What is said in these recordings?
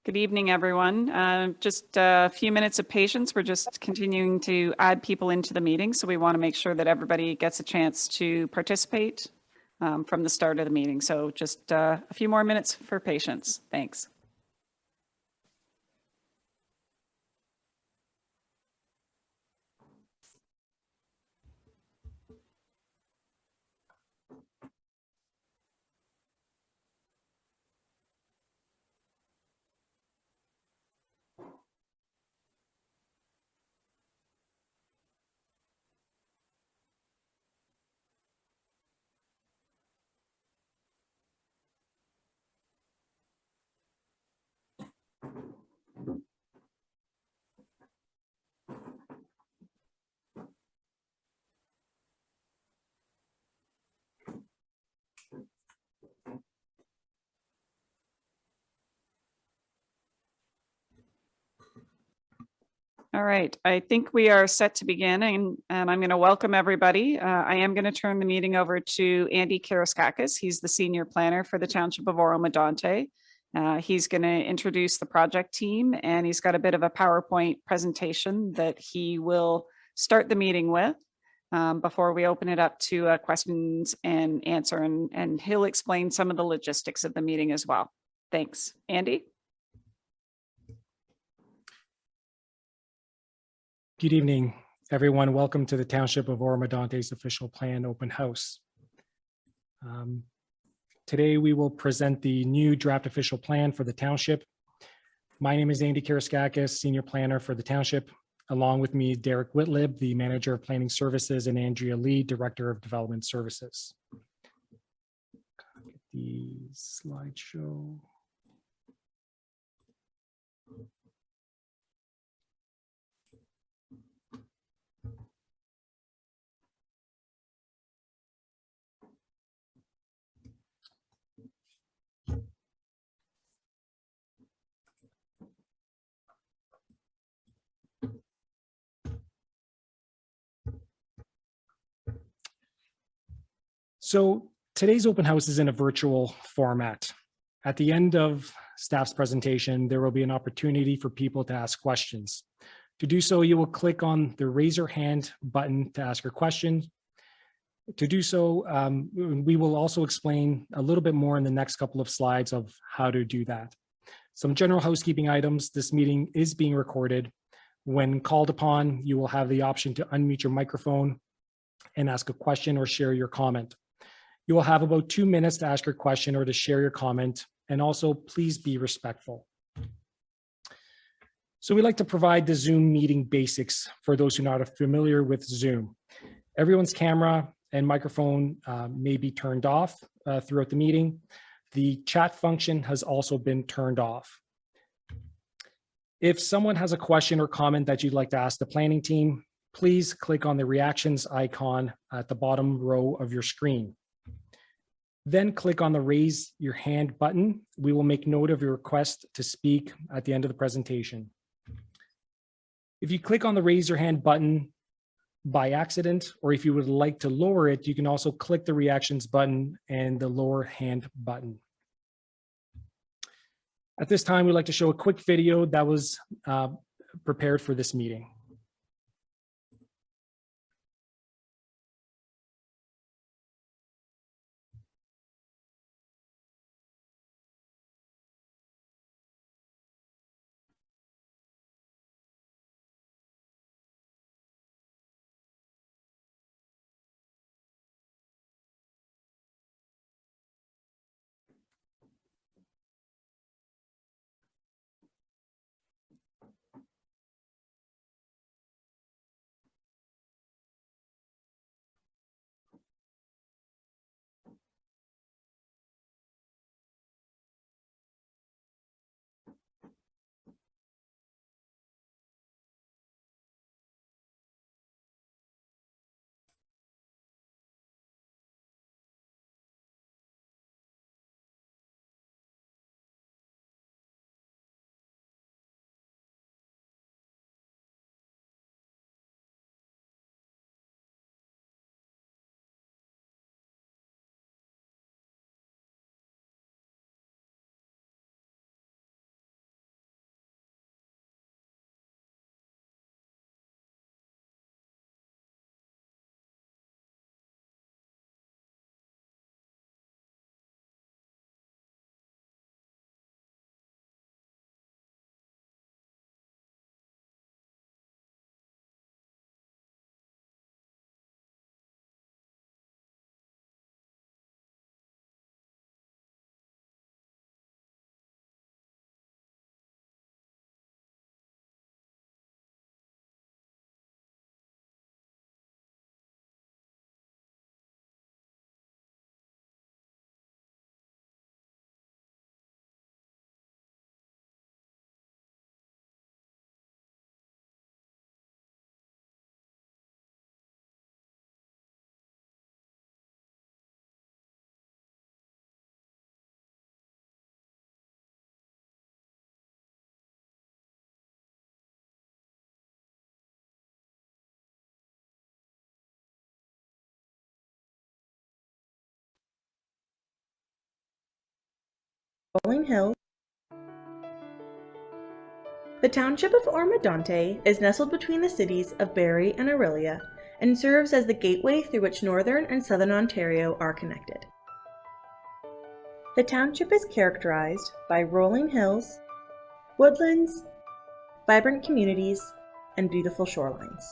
Good evening, everyone. Just a few minutes of patience. We're just continuing to add people into the meeting, so we want to make sure that everybody gets a chance to participate from the start of the meeting. So just a few more minutes for patience. Thanks. All right, I think we are set to begin, and I'm going to welcome everybody. I am going to turn the meeting over to Andy Karaskakis. He's the senior planner for the Township of Oro-Medonte. He's going to introduce the project team, and he's got a bit of a PowerPoint presentation that he will start the meeting with before we open it up to questions and answer, and he'll explain some of the logistics of the meeting as well. Thanks. Andy? Good evening, everyone. Welcome to the Township of Oro-Medonte's official plan open house. Today, we will present the new draft official plan for the township. My name is Andy Karaskakis, senior planner for the township. Along with me, Derek Whitlib, the manager of planning services, and Andrea Lee, director of development services. Get the slideshow. So today's open house is in a virtual format. At the end of staff's presentation, there will be an opportunity for people to ask questions. To do so, you will click on the raise your hand button to ask your question. To do so, we will also explain a little bit more in the next couple of slides of how to do that. Some general housekeeping items. This meeting is being recorded. When called upon, you will have the option to unmute your microphone and ask a question or share your comment. You will have about 2 minutes to ask your question or to share your comment, and also please be respectful. So we like to provide the Zoom meeting basics for those who are not familiar with Zoom. Everyone's camera and microphone may be turned off throughout the meeting. The chat function has also been turned off. If someone has a question or comment that you'd like to ask the planning team, please click on the reactions icon at the bottom row of your screen. Then click on the raise your hand button. We will make note of your request to speak at the end of the presentation. If you click on the raise your hand button by accident, or if you would like to lower it, you can also click the reactions button and the lower hand button. At this time, we'd like to show a quick video that was prepared for this meeting. rolling hills. The township of Oro-Medonte is nestled between the cities of Barrie and Orillia and serves as the gateway through which northern and southern Ontario are connected. The township is characterized by rolling hills, woodlands, vibrant communities, and beautiful shorelines.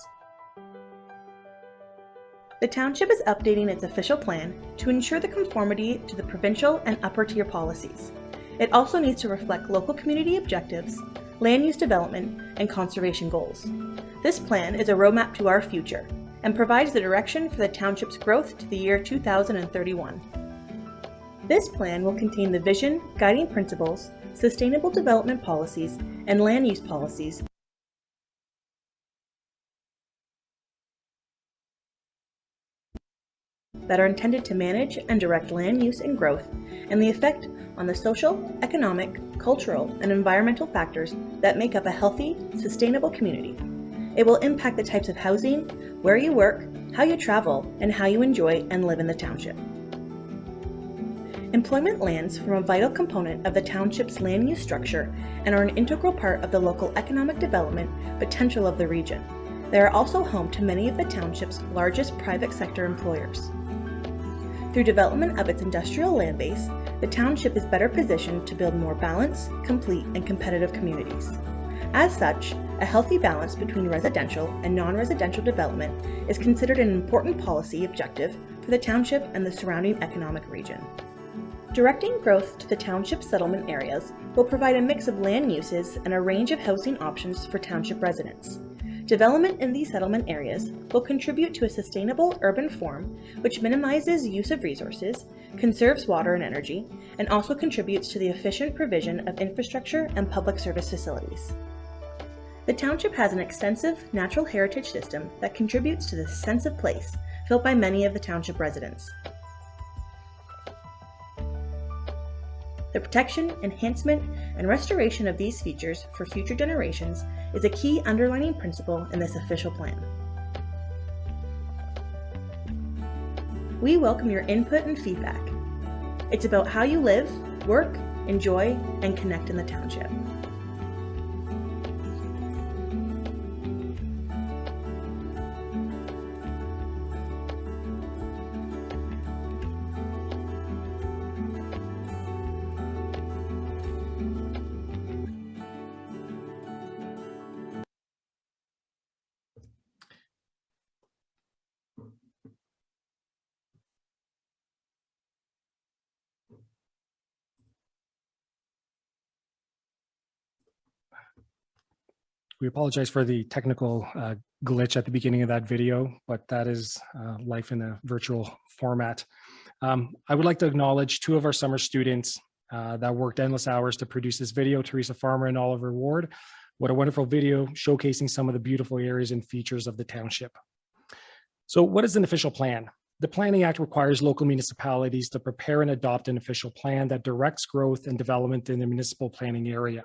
The township is updating its official plan to ensure the conformity to the provincial and upper tier policies. It also needs to reflect local community objectives, land use development, and conservation goals. This plan is a roadmap to our future and provides the direction for the township's growth to the year 2031. This plan will contain the vision, guiding principles, sustainable development policies, and land use policies that are intended to manage and direct land use and growth, and the effect on the social, economic, cultural, and environmental factors that make up a healthy, sustainable community. It will impact the types of housing, where you work, how you travel, and how you enjoy and live in the township. Employment lands form a vital component of the township's land use structure and are an integral part of the local economic development potential of the region. They are also home to many of the township's largest private sector employers. Through development of its industrial land base, the township is better positioned to build more balanced, complete, and competitive communities. As such, a healthy balance between residential and non-residential development is considered an important policy objective for the township and the surrounding economic region. Directing growth to the township settlement areas will provide a mix of land uses and a range of housing options for township residents. Development in these settlement areas will contribute to a sustainable urban form which minimizes use of resources, conserves water and energy, and also contributes to the efficient provision of infrastructure and public service facilities. The township has an extensive natural heritage system that contributes to the sense of place felt by many of the township residents. The protection, enhancement, and restoration of these features for future generations is a key underlining principle in this official plan. We welcome your input and feedback. It's about how you live, work, enjoy, and connect in the township. We apologize for the technical glitch at the beginning of that video, but that is life in a virtual format. I would like to acknowledge two of our summer students that worked endless hours to produce this video, Teresa Farmer and Oliver Ward. What a wonderful video showcasing some of the beautiful areas and features of the township. So what is an official plan? The Planning Act requires local municipalities to prepare and adopt an official plan that directs growth and development in the municipal planning area.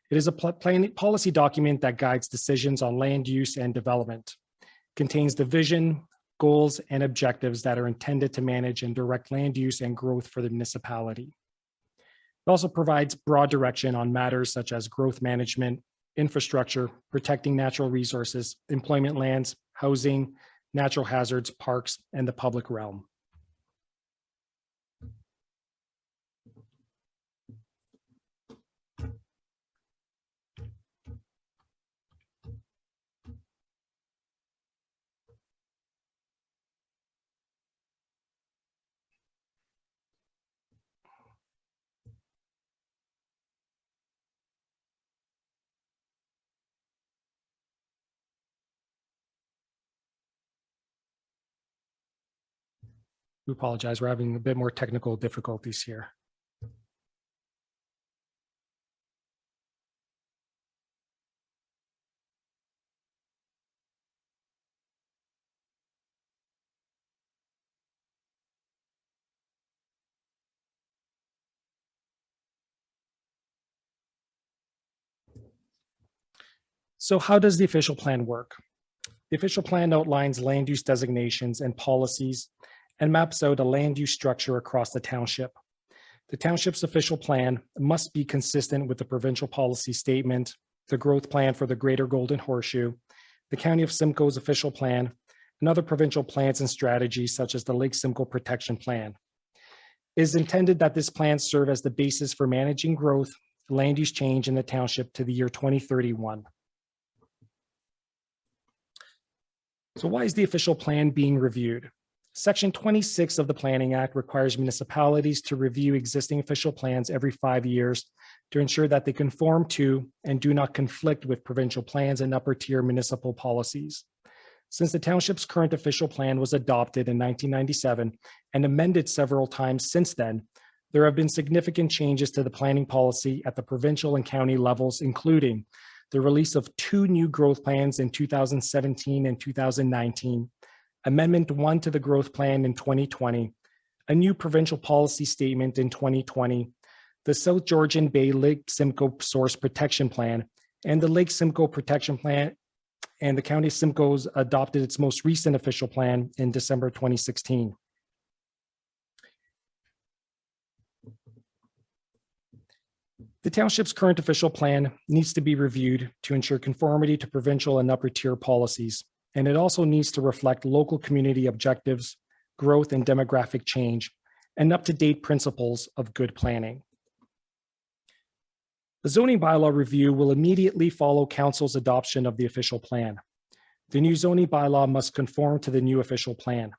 It is a policy document that guides decisions on land use and development. It contains the vision, goals, and objectives that are intended to manage and direct land use and growth for the municipality. It also provides broad direction on matters such as growth management, infrastructure, protecting natural resources, employment lands, housing, natural hazards, parks, and the public realm. We apologize, we're having a bit more technical difficulties here. So how does the official plan work? The official plan outlines land use designations and policies and maps out a land use structure across the township. The township's official plan must be consistent with the provincial policy statement, the growth plan for the Greater Golden Horseshoe, the County of Simcoe's official plan, and other provincial plans and strategies such as the Lake Simcoe Protection Plan. It is intended that this plan serve as the basis for managing growth, land use change in the township to the year 2031. So why is the official plan being reviewed? Section 26 of the Planning Act requires municipalities to review existing official plans every 5 years to ensure that they conform to and do not conflict with provincial plans and upper tier municipal policies. Since the township's current official plan was adopted in 1997 and amended several times since then, there have been significant changes to the planning policy at the provincial and county levels, including the release of 2 new growth plans in 2017 and 2019, Amendment 1 to the growth plan in 2020, a new provincial policy statement in 2020, the South Georgian Bay Lake Simcoe Source Protection Plan, and the Lake Simcoe Protection Plan, and the County of Simcoe's adopted its most recent official plan in December 2016. The township's current official plan needs to be reviewed to ensure conformity to provincial and upper tier policies, and it also needs to reflect local community objectives, growth and demographic change, and up-to-date principles of good planning. The zoning bylaw review will immediately follow council's adoption of the official plan. The new zoning bylaw must conform to the new official plan.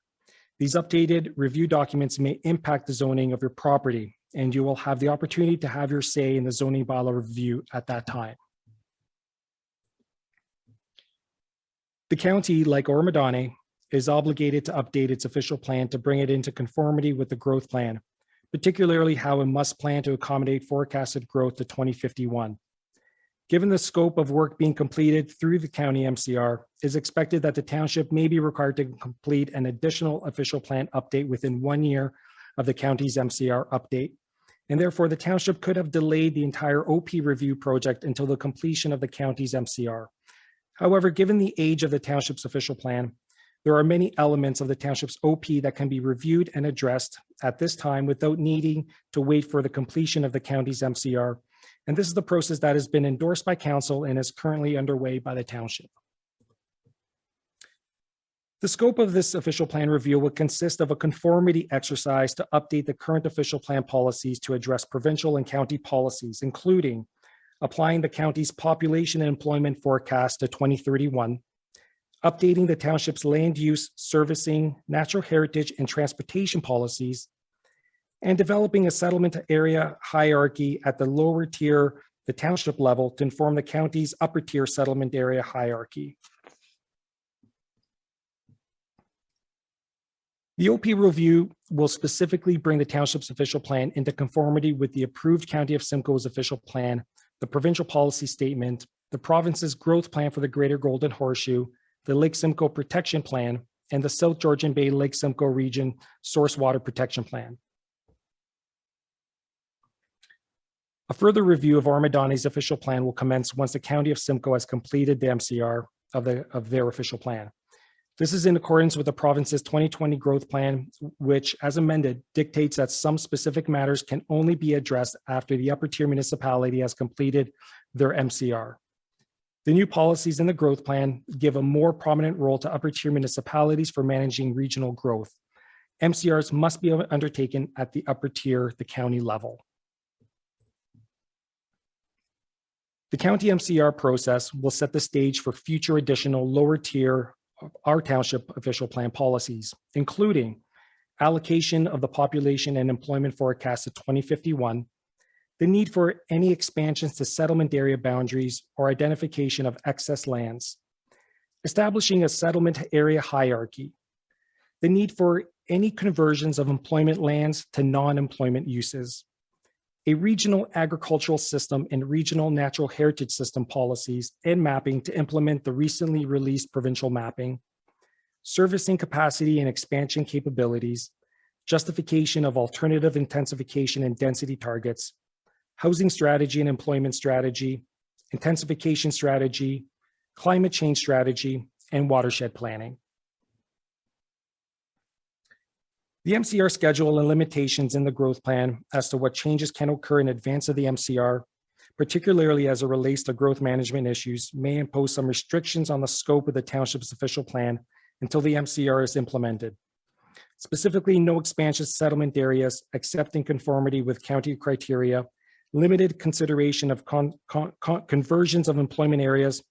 These updated review documents may impact the zoning of your property, and you will have the opportunity to have your say in the zoning bylaw review at that time. The county, like Oro-Medonte, is obligated to update its official plan to bring it into conformity with the growth plan, particularly how it must plan to accommodate forecasted growth to 2051. Given the scope of work being completed through the county MCR, it is expected that the township may be required to complete an additional official plan update within 1 year of the county's MCR update, and therefore the township could have delayed the entire OP review project until the completion of the county's MCR. However, given the age of the township's official plan, there are many elements of the township's OP that can be reviewed and addressed at this time without needing to wait for the completion of the county's MCR. And this is the process that has been endorsed by council and is currently underway by the township. The scope of this official plan review will consist of a conformity exercise to update the current official plan policies to address provincial and county policies, including applying the county's population and employment forecast to 2031, updating the township's land use, servicing, natural heritage, and transportation policies, and developing a settlement area hierarchy at the lower tier, the township level, to inform the county's upper tier settlement area hierarchy. The OP review will specifically bring the township's official plan into conformity with the approved County of Simcoe's official plan, the provincial policy statement, the province's growth plan for the Greater Golden Horseshoe, the Lake Simcoe Protection Plan, and the South Georgian Bay Lake Simcoe Region Source Water Protection Plan. A further review of Oro-Medonte's official plan will commence once the County of Simcoe has completed the MCR of their official plan. This is in accordance with the province's 2020 growth plan, which, as amended, dictates that some specific matters can only be addressed after the upper tier municipality has completed their MCR. The new policies in the growth plan give a more prominent role to upper tier municipalities for managing regional growth. MCRs must be undertaken at the upper tier, the county level. The county MCR process will set the stage for future additional lower tier of our township official plan policies, including allocation of the population and employment forecast to 2051, the need for any expansions to settlement area boundaries or identification of excess lands, establishing a settlement area hierarchy, the need for any conversions of employment lands to non-employment uses, a regional agricultural system and regional natural heritage system policies and mapping to implement the recently released provincial mapping, servicing capacity and expansion capabilities, justification of alternative intensification and density targets, housing strategy and employment strategy, intensification strategy, climate change strategy, and watershed planning. The MCR schedule and limitations in the growth plan as to what changes can occur in advance of the MCR, particularly as it relates to growth management issues, may impose some restrictions on the scope of the township's official plan until the MCR is implemented. Specifically, no expansion settlement areas except in conformity with county criteria, limited consideration of conversions of employment areas,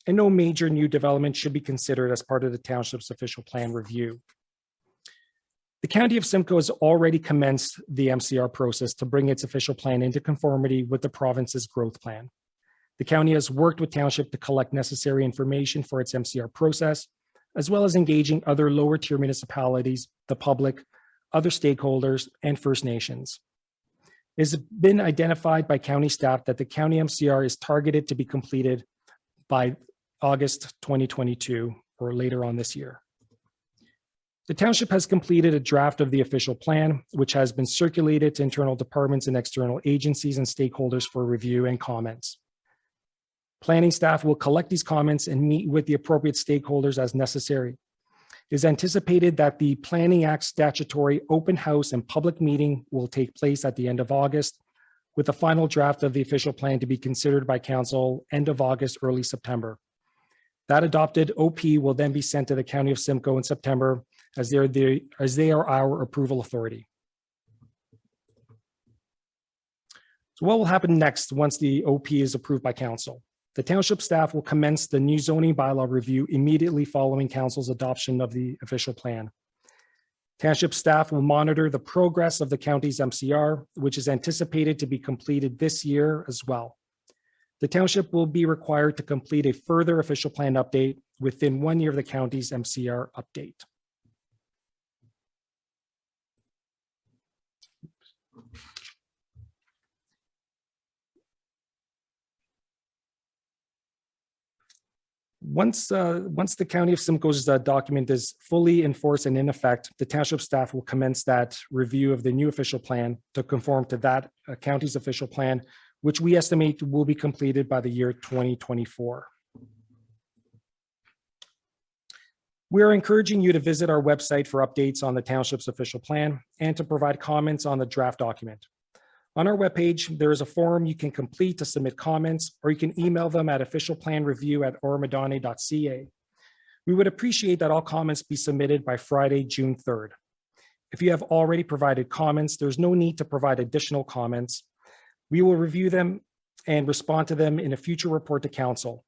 and no major new development should be considered as part of the township's official plan review. The County of Simcoe has already commenced the MCR process to bring its official plan into conformity with the province's growth plan. The county has worked with township to collect necessary information for its MCR process, as well as engaging other lower tier municipalities, the public, other stakeholders, and First Nations. It has been identified by county staff that the county MCR is targeted to be completed by August 2022 or later on this year. The township has completed a draft of the official plan, which has been circulated to internal departments and external agencies and stakeholders for review and comments. Planning staff will collect these comments and meet with the appropriate stakeholders as necessary. It is anticipated that the Planning Act statutory open house and public meeting will take place at the end of August, with the final draft of the official plan to be considered by council end of August, early September. That adopted OP will then be sent to the County of Simcoe in September, as they are our approval authority. So what will happen next once the OP is approved by council? The township staff will commence the new zoning bylaw review immediately following council's adoption of the official plan. Township staff will monitor the progress of the county's MCR, which is anticipated to be completed this year as well. The township will be required to complete a further official plan update within 1 year of the county's MCR update. Once the County of Simcoe's document is fully enforced and in effect, the township staff will commence that review of the new official plan to conform to that county's official plan, which we estimate will be completed by the year 2024. We are encouraging you to visit our website for updates on the township's official plan and to provide comments on the draft document. On our webpage, there is a form you can complete to submit comments, or you can email them at officialplanreview@oro-medonte.ca. We would appreciate that all comments be submitted by Friday, June 3rd. If you have already provided comments, there's no need to provide additional comments. We will review them and respond to them in a future report to council.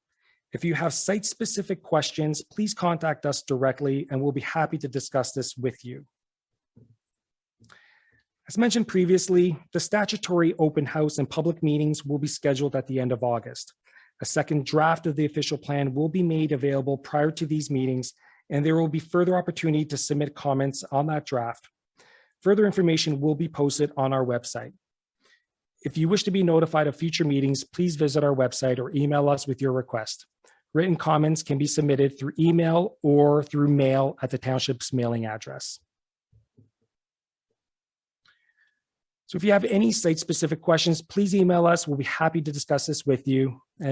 If you have site-specific questions, please contact us directly and we'll be happy to discuss this with you. As mentioned previously, the statutory open house and public meetings will be scheduled at the end of August. A second draft of the official plan will be made available prior to these meetings, and there will be further opportunity to submit comments on that draft. Further information will be posted on our website. If you wish to be notified of future meetings, please visit our website or email us with your request. Written comments can be submitted through email or through mail at the township's mailing address. So if you have any site-specific questions, please email us. We'll be happy to discuss this with you. And